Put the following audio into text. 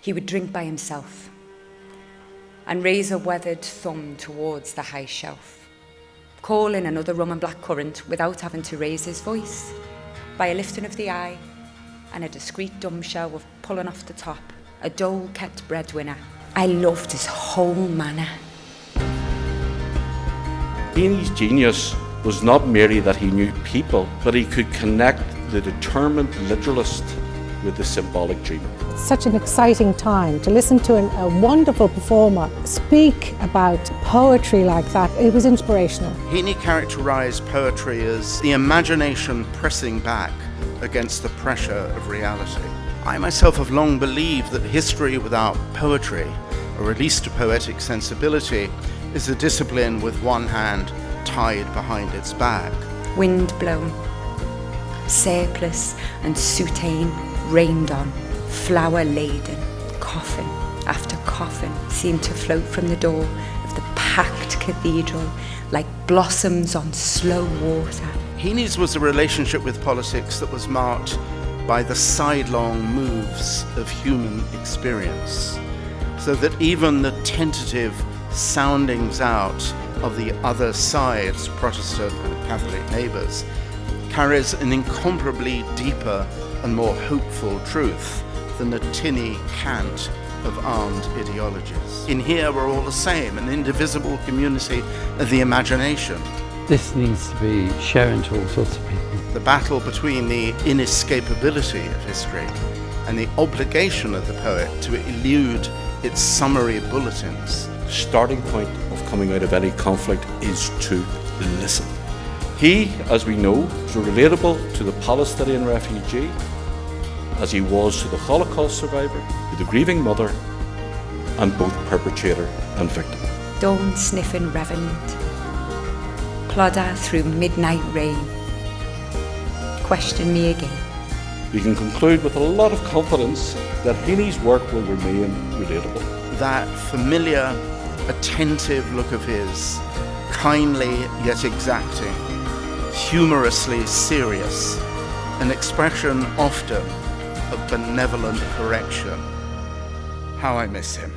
He would drink by himself and raise a weathered thumb towards the high shelf, call in another rum and black currant without having to raise his voice, by a lifting of the eye and a discreet dumb show of pulling off the top, a dole-kept breadwinner. I loved his whole manner. Heaney's genius was not merely that he knew people, but he could connect the determined literalist with the symbolic dreamer. It's such an exciting time to listen to a wonderful performer speak about poetry like that. It was inspirational. Heaney characterised poetry as the imagination pressing back against the pressure of reality. I myself have long believed that history without poetry, or at least a poetic sensibility, is a discipline with one hand tied behind its back. Wind blown, surplice and soutane rained on, flower laden, coffin after coffin seemed to float from the door of the packed cathedral like blossoms on slow water. Heaney's was a relationship with politics that was marked by the sidelong moves of human experience, so that even the tentative soundings out of the other side's Protestant and Catholic neighbours carries an incomparably deeper and more hopeful truth than the tinny cant of armed ideologies. In here we're all the same, an indivisible community of the imagination. This needs to be shown to all sorts of people. The battle between the inescapability of history and the obligation of the poet to elude its summary bulletins. The starting point of coming out of any conflict is to listen. He, as we know, was relatable to the Palestinian refugee as he was to the Holocaust survivor, to the grieving mother, and both perpetrator and victim. Dawn sniffing revenant, plodder through midnight rain. Question me again. We can conclude with a lot of confidence that Heaney's work will remain relatable. That familiar, attentive look of his, kindly yet exacting, humorously serious, an expression often of benevolent correction. How I miss him.